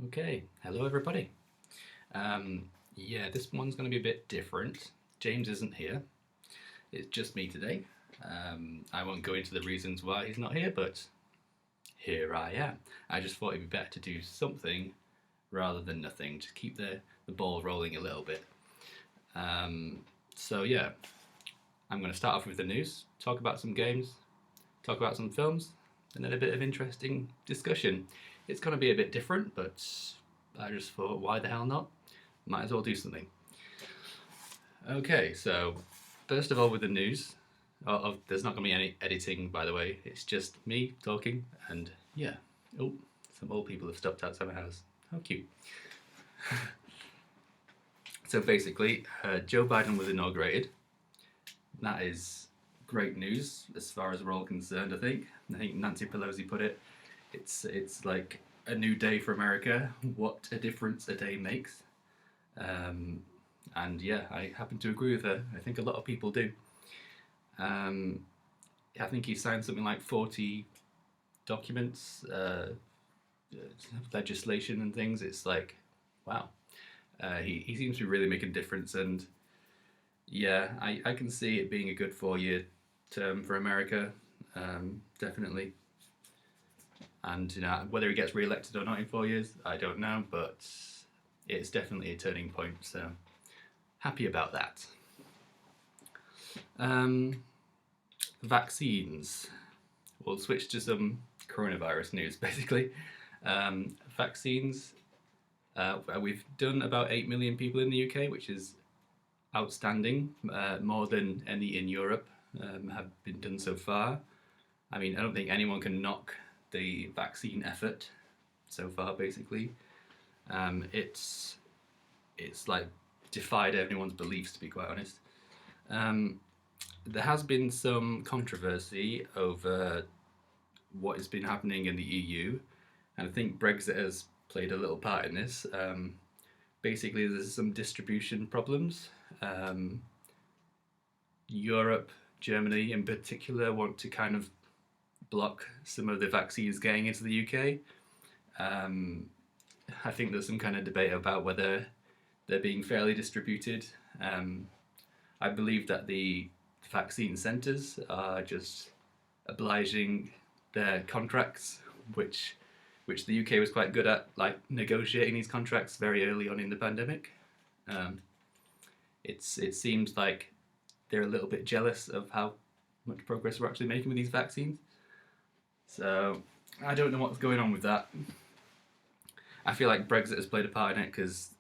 Okay, hello everybody. Yeah, this one's going to be a bit different. James isn't here, it's just me today. I won't go into the reasons why he's not here, but here I am. I just thought it'd be better to do something rather than nothing, to keep the ball rolling a little bit. So, yeah, I'm going to start off with the news, talk about some games, talk about some films, and then a bit of interesting discussion. It's going to be a bit different, but I just thought, why the hell not? Might as well do something. Okay, so first of all, with the news, there's not going to be any editing, by the way. It's just me talking, and yeah. Oh, some old people have stopped outside my house. How cute. So basically, Joe Biden was inaugurated. That is great news as far as we're all concerned, I think. I think Nancy Pelosi put it. It's like a new day for America. What a difference a day makes. And yeah, I happen to agree with her. I think a lot of people do. I think he signed something like 40 documents, legislation and things. It's like, wow. He seems to be really making a difference, and yeah, I can see it being a good 4-year term for America, definitely. And whether he gets re-elected or not in 4 years, I don't know, but it's definitely a turning point. So happy about that. Vaccines. We'll switch to some coronavirus news, basically. Vaccines. We've done about 8 million people in the UK, which is outstanding, more than any in Europe have been done so far. I mean, I don't think anyone can knock the vaccine effort so far, basically. It's like defied everyone's beliefs, to be quite honest. There has been some controversy over what has been happening in the EU, and I think Brexit has played a little part in this. Basically, there's some distribution problems. Europe, Germany in particular, want to kind of block some of the vaccines getting into the UK. I think there's some kind of debate about whether they're being fairly distributed. I believe that the vaccine centres are just obliging their contracts, which the UK was quite good at, like negotiating these contracts very early on in the pandemic. It seems like they're a little bit jealous of how much progress we're actually making with these vaccines. So I don't know what's going on with that. I feel like Brexit has played a part in it because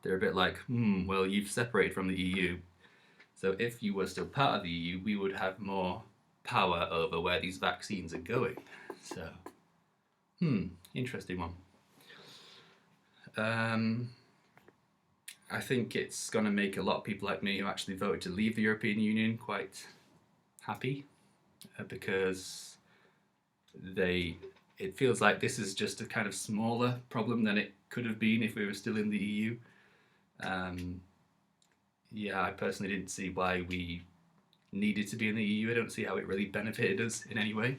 they're a bit like, well, you've separated from the EU. So if you were still part of the EU, we would have more power over where these vaccines are going. So, interesting one. I think it's going to make a lot of people like me who actually voted to leave the European Union quite happy, because it feels like this is just a kind of smaller problem than it could have been if we were still in the EU. Yeah, I personally didn't see why we needed to be in the EU. I don't see how it really benefited us in any way.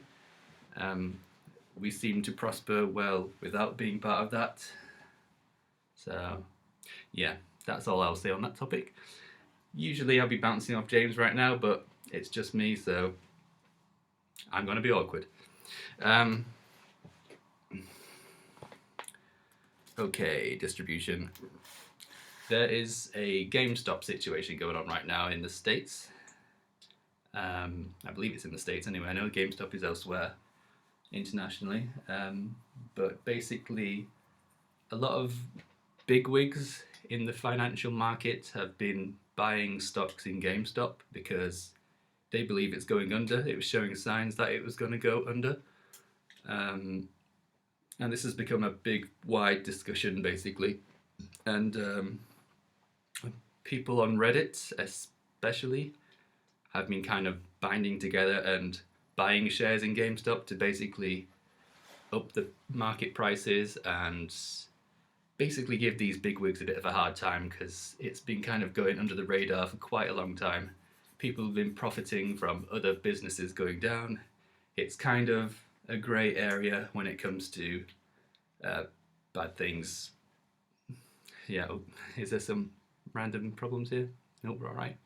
We seem to prosper well without being part of that. So, yeah, that's all I'll say on that topic. Usually I'll be bouncing off James right now, but it's just me, so I'm going to be awkward. Okay, distribution. There is a GameStop situation going on right now in the States. I believe it's in the States anyway. I know GameStop is elsewhere internationally. But basically, a lot of bigwigs in the financial market have been buying stocks in GameStop because they believe it's going under. It was showing signs that it was going to go under. And this has become a big, wide discussion, basically. And people on Reddit, especially, have been kind of binding together and buying shares in GameStop to basically up the market prices and basically give these bigwigs a bit of a hard time, because it's been kind of going under the radar for quite a long time. People have been profiting from other businesses going down. It's kind of a grey area when it comes to bad things. Yeah, is there some random problems here? Nope, we're all right.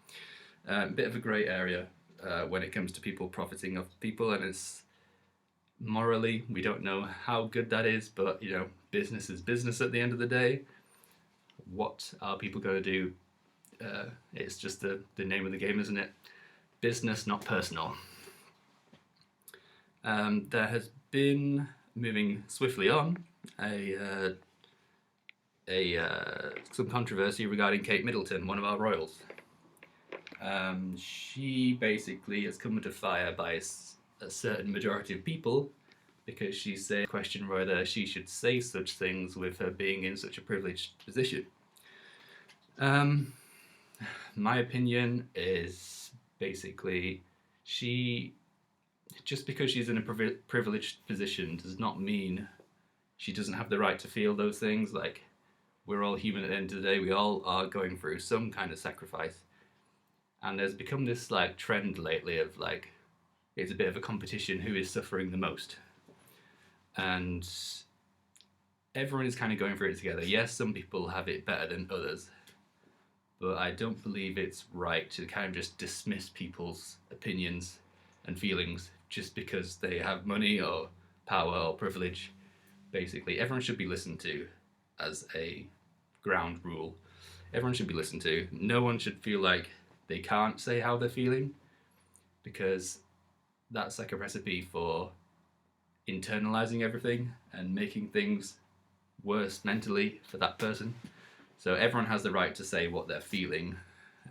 Bit of a grey area when it comes to people profiting off people, and it's morally, we don't know how good that is, but you know, business is business at the end of the day. What are people going to do? It's just the name of the game, isn't it? Business, not personal. There has been, moving swiftly on, some controversy regarding Kate Middleton, one of our royals. She basically has come under fire by a certain majority of people because she said question whether she should say such things with her being in such a privileged position. My opinion is basically just because she's in a privileged position does not mean she doesn't have the right to feel those things. Like, we're all human at the end of the day. We all are going through some kind of sacrifice. And there's become this like trend lately of like, it's a bit of a competition who is suffering the most. And everyone is kind of going through it together. Yes, some people have it better than others, but I don't believe it's right to kind of just dismiss people's opinions and feelings just because they have money or power or privilege. Basically, everyone should be listened to as a ground rule. Everyone should be listened to. No one should feel like they can't say how they're feeling, because that's like a recipe for internalizing everything and making things worse mentally for that person. So everyone has the right to say what they're feeling,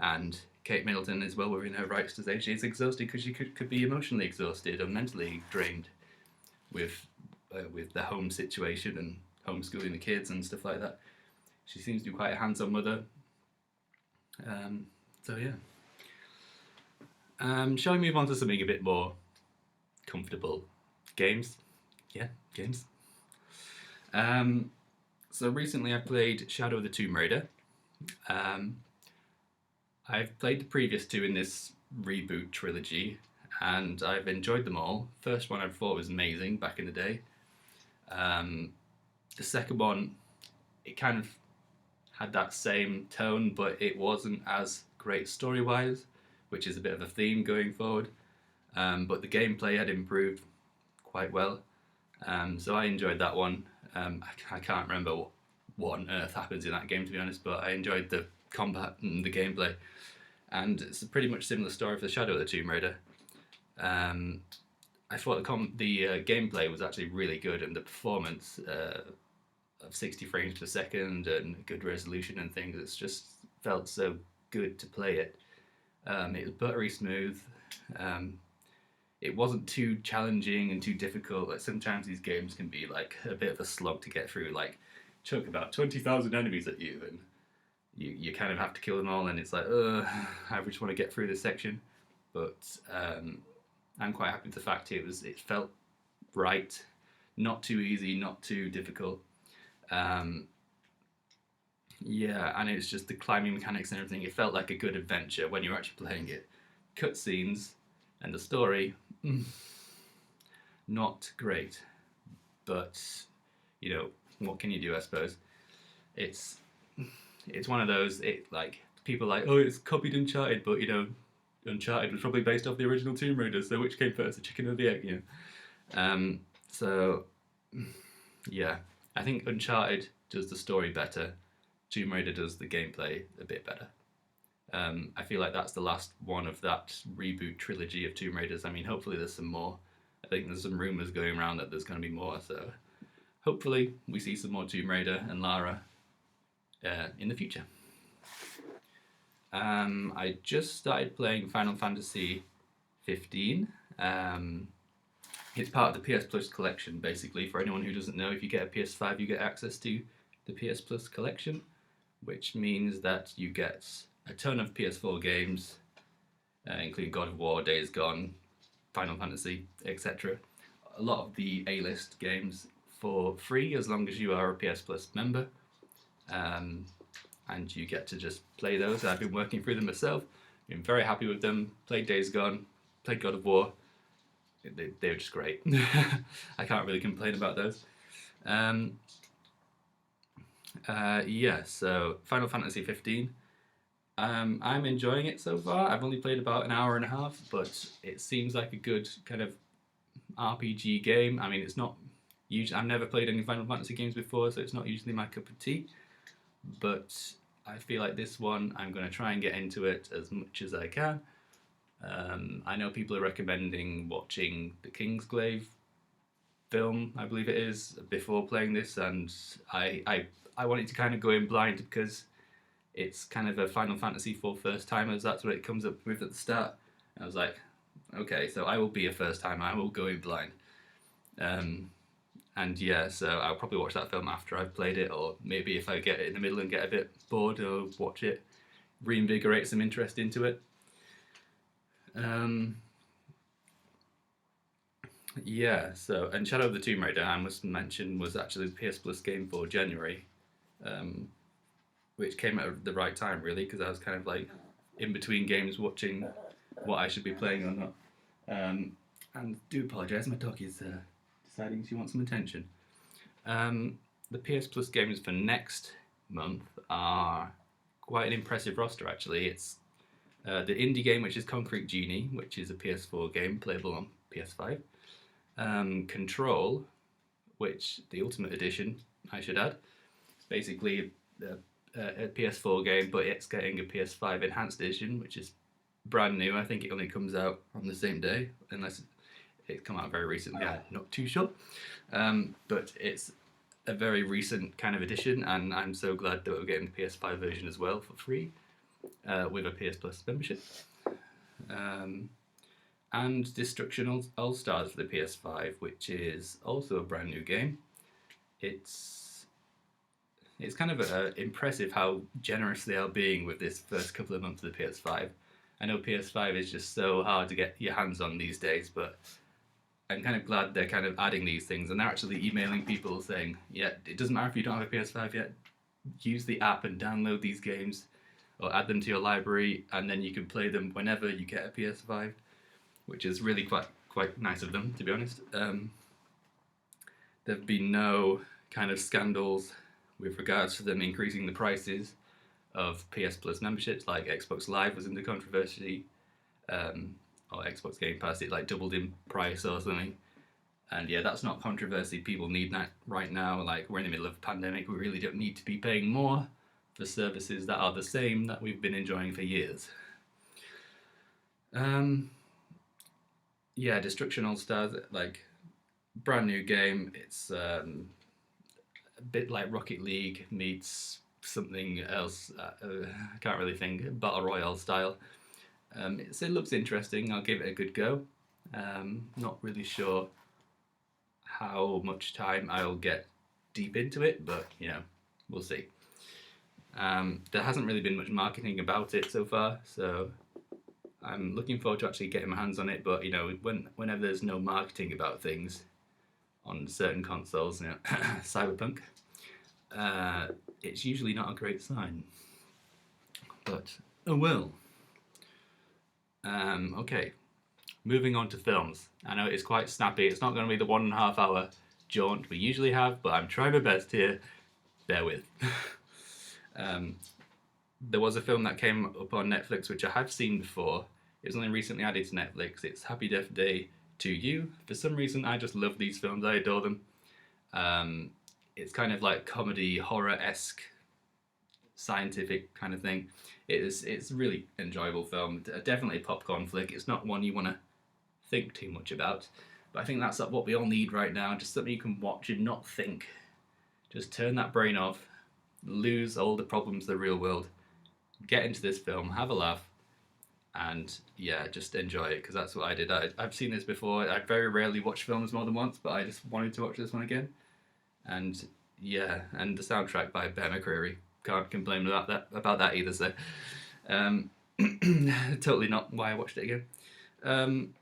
and Kate Middleton is well within her rights to say she's exhausted, because she could be emotionally exhausted or mentally drained with the home situation and homeschooling the kids and stuff like that. She seems to be quite a hands-on mother. So yeah. Shall we move on to something a bit more comfortable? Games? Yeah, games. So recently I played Shadow of the Tomb Raider. I've played the previous two in this reboot trilogy, and I've enjoyed them all. First one I thought was amazing back in the day. The second one, it kind of had that same tone, but it wasn't as great story-wise, which is a bit of a theme going forward. But the gameplay had improved quite well. So I enjoyed that one. I can't remember what on earth happens in that game, to be honest, but I enjoyed the combat and the gameplay. And it's a pretty much similar story for the Shadow of the Tomb Raider. I thought the gameplay was actually really good, and the performance of 60 frames per second and good resolution and things, it's just felt so good to play it. It was buttery smooth. It wasn't too challenging and too difficult. Like, sometimes these games can be like a bit of a slog to get through, like chuck about 20,000 enemies at you and you kind of have to kill them all, and it's like, I just want to get through this section. But I'm quite happy with the fact it felt right, not too easy, not too difficult. Yeah, and it's just the climbing mechanics and everything. It felt like a good adventure when you're actually playing it. Cutscenes and the story, not great, but you know, what can you do? I suppose it's one of those. It like people are like, oh, it's copied Uncharted, but you know, Uncharted was probably based off the original Tomb Raider. So which came first, the chicken or the egg? You know. So yeah, I think Uncharted does the story better. Tomb Raider does the gameplay a bit better. I feel like that's the last one of that reboot trilogy of Tomb Raiders. I mean, hopefully there's some more. I think there's some rumours going around that there's going to be more, so hopefully we see some more Tomb Raider and Lara in the future. I just started playing Final Fantasy 15. It's part of the PS Plus collection, basically. For anyone who doesn't know, if you get a PS5, you get access to the PS Plus collection, which means that you get a ton of PS4 games, including God of War, Days Gone, Final Fantasy, etc. A lot of the A-list games for free, as long as you are a PS Plus member. And you get to just play those. I've been working through them myself, been very happy with them. Played Days Gone, played God of War. They were just great. I can't really complain about those. Yeah, so Final Fantasy 15. I'm enjoying it so far. I've only played about an hour and a half, but it seems like a good kind of RPG game. I mean, it's not usually. I've never played any Final Fantasy games before, so it's not usually my cup of tea. But I feel like this one, I'm going to try and get into it as much as I can. I know people are recommending watching the Kingsglaive film, I believe it is, before playing this, and I wanted to kind of go in blind because it's kind of a Final Fantasy for first timers. That's what it comes up with at the start. And I was like, okay, so I will be a first timer. I will go in blind. Um, and yeah, so I'll probably watch that film after I've played it, or maybe if I get it in the middle and get a bit bored, I'll watch it, reinvigorate some interest into it. Um, yeah, so and Shadow of the Tomb Raider, I must mention, was actually the PS Plus game for January, um, which came at the right time really, because I was kind of like in between games watching what I should be playing or not. And do apologise, my dog is deciding she wants some attention. The PS Plus games for next month are quite an impressive roster actually. It's the indie game, which is Concrete Genie, which is a PS4 game playable on PS5. Control, which the Ultimate Edition, I should add, it's basically a PS4 game, but it's getting a PS5 Enhanced Edition, which is brand new. I think it only comes out on the same day, unless it's come out very recently. I'm not too sure, but it's a very recent kind of edition, and I'm so glad that we're getting the PS5 version as well for free with a PS Plus membership. And Destruction All Stars for the PS5, which is also a brand new game. It's kind of impressive how generous they are being with this first couple of months of the PS5. I know PS5 is just so hard to get your hands on these days, but I'm kind of glad they're kind of adding these things, and they're actually emailing people saying, yeah, it doesn't matter if you don't have a PS5 yet, use the app and download these games or add them to your library, and then you can play them whenever you get a PS5, which is really quite nice of them, to be honest. There've been no kind of scandals with regards to them increasing the prices of PS Plus memberships, like Xbox Live was in the controversy, or Xbox Game Pass, it like doubled in price or something. And yeah, that's not controversy. People need that right now. Like, we're in the middle of a pandemic. We really don't need to be paying more for services that are the same that we've been enjoying for years. Yeah, Destruction All Stars, like, brand new game. It's a bit like Rocket League meets something else. I can't really think. Battle Royale style. It looks interesting. I'll give it a good go. Not really sure how much time I'll get deep into it, but we'll see. There hasn't really been much marketing about it so far, so I'm looking forward to actually getting my hands on it. But whenever there's no marketing about things on certain consoles, Cyberpunk, it's usually not a great sign. But oh well. Okay, moving on to films. I know it's quite snappy. It's not going to be the 1.5 hour jaunt we usually have, but I'm trying my best here. Bear with. There was a film that came up on Netflix, which I have seen before. It was only recently added to Netflix. It's Happy Death Day to You. For some reason, I just love these films. I adore them. It's kind of like comedy, horror-esque, scientific kind of thing. It's a really enjoyable film. Definitely a popcorn flick. It's not one you want to think too much about. But I think that's what we all need right now. Just something you can watch and not think. Just turn that brain off. Lose all the problems of the real world. Get into this film. Have a laugh. And yeah, just enjoy it, because that's what I did. I've seen this before. I very rarely watch films more than once, but I just wanted to watch this one again. And yeah, and the soundtrack by Ben McCreary. Can't complain about that either. So, totally not why I watched it again.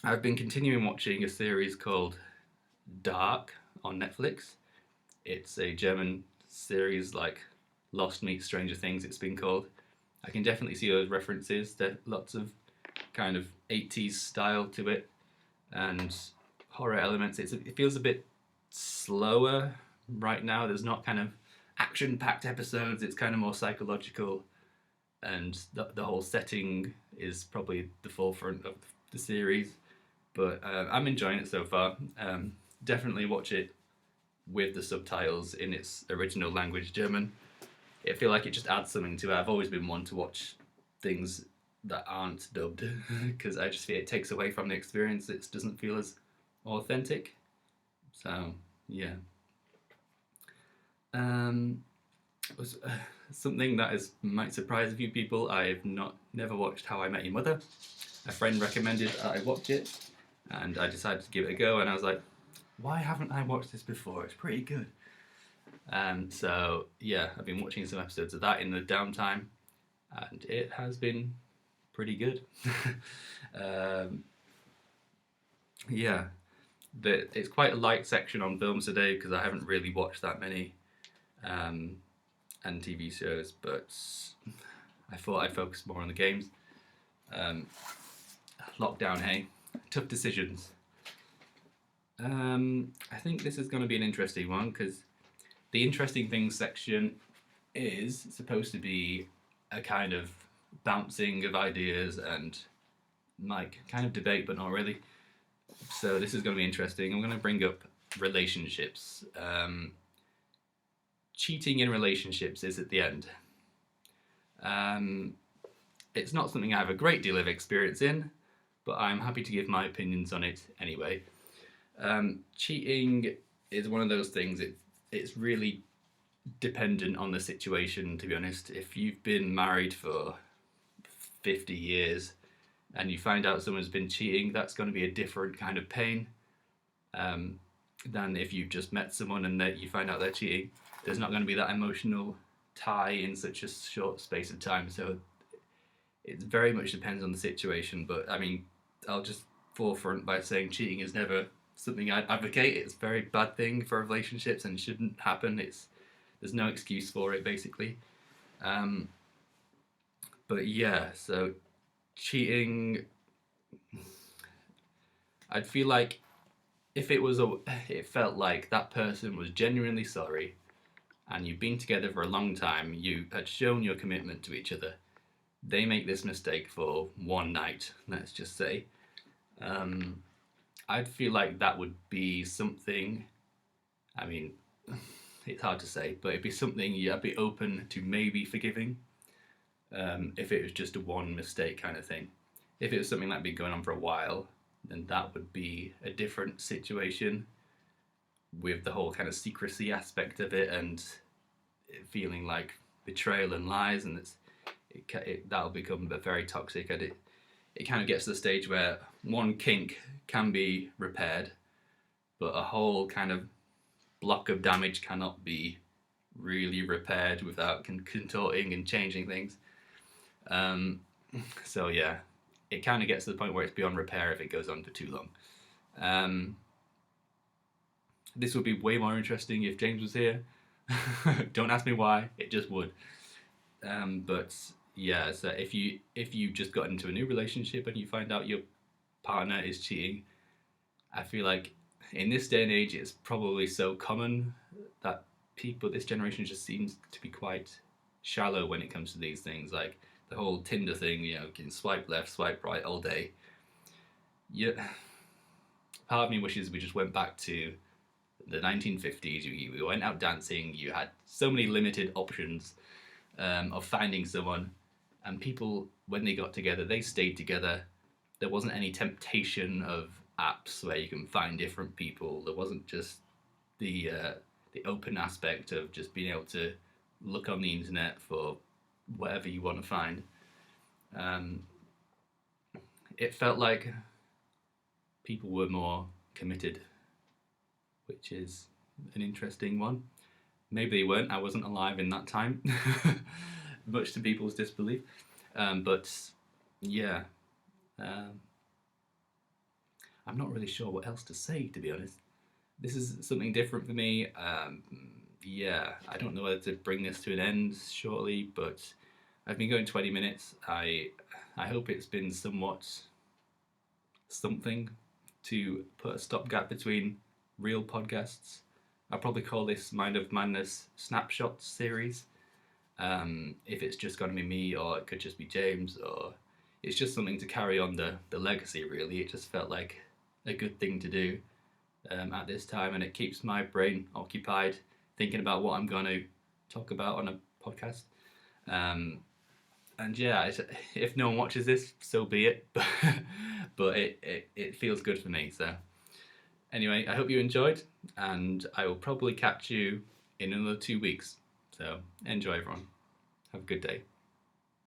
I've been continuing watching a series called Dark on Netflix. It's a German series, like Lost meets Stranger Things, it's been called. I can definitely see those references. There's lots of kind of 80s style to it, and horror elements. It feels a bit slower right now. There's not kind of action-packed episodes. It's kind of more psychological, and the whole setting is probably the forefront of the series. But I'm enjoying it so far. Definitely watch it with the subtitles in its original language, German. I feel like it just adds something to it. I've always been one to watch things that aren't dubbed because I just feel it takes away from the experience. It doesn't feel as authentic. So yeah. Was something that might surprise a few people. I've never watched How I Met Your Mother. A friend recommended I watch it, and I decided to give it a go. And I was like, why haven't I watched this before? It's pretty good. So yeah, I've been watching some episodes of that in the downtime, and it has been pretty good. Yeah, it's quite a light section on films today because I haven't really watched that many, and TV shows, but I thought I'd focus more on the games. Lockdown, hey, tough decisions. I think this is going to be an interesting one because the interesting things section is supposed to be a kind of bouncing of ideas and like kind of debate, but not really. So this is going to be interesting. I'm going to bring up relationships. Cheating in relationships is at the end. It's not something I have a great deal of experience in, but I'm happy to give my opinions on it anyway. Cheating is one of those things. It's really dependent on the situation, to be honest. If you've been married for 50 years and you find out someone's been cheating, that's going to be a different kind of pain than if you've just met someone and that you find out they're cheating. There's not going to be that emotional tie in such a short space of time. So it very much depends on the situation. But I mean, I'll just forefront by saying cheating is never something I'd advocate. It's a very bad thing for relationships and shouldn't happen. There's no excuse for it, basically. But yeah, so cheating, I'd feel like if it felt like that person was genuinely sorry and you've been together for a long time, you had shown your commitment to each other, they make this mistake for one night, let's just say, I'd feel like that would be something, I mean, it's hard to say, but it'd be something I'd be open to maybe forgiving if it was just a one mistake kind of thing. If it was something that'd been going on for a while, then that would be a different situation with the whole kind of secrecy aspect of it and it feeling like betrayal and lies, and that'll become very toxic. And it kind of gets to the stage where one kink can be repaired, but a whole kind of block of damage cannot be really repaired without contorting and changing things. So yeah, it kind of gets to the point where it's beyond repair if it goes on for too long. This would be way more interesting if James was here. Don't ask me why, it just would. But yeah, so if you just got into a new relationship and you find out your partner is cheating, I feel like in this day and age it's probably so common that this generation just seems to be quite shallow when it comes to these things, like the whole Tinder thing, you can swipe left, swipe right all day. Yeah, part of me wishes we just went back to the 1950s. We went out dancing, you had so many limited options of finding someone, and people, when they got together, they stayed together. There wasn't any temptation of apps where you can find different people. There wasn't just the open aspect of just being able to look on the internet for whatever you want to find. It felt like people were more committed, which is an interesting one. Maybe they weren't. I wasn't alive in that time, much to people's disbelief. But yeah, I'm not really sure what else to say, to be honest. This is something different for me. Yeah, I don't know whether to bring this to an end shortly, but I've been going 20 minutes. I hope it's been somewhat something to put a stopgap between real podcasts I'll probably call this Mind of Madness Snapshot series. If it's just going to be me, or it could just be James, or it's just something to carry on the legacy, really. It just felt like a good thing to do at this time, and it keeps my brain occupied thinking about what I'm going to talk about on a podcast. And yeah, if no one watches this, so be it. But it feels good for me. So anyway, I hope you enjoyed, and I will probably catch you in another 2 weeks. So enjoy, everyone. Have a good day.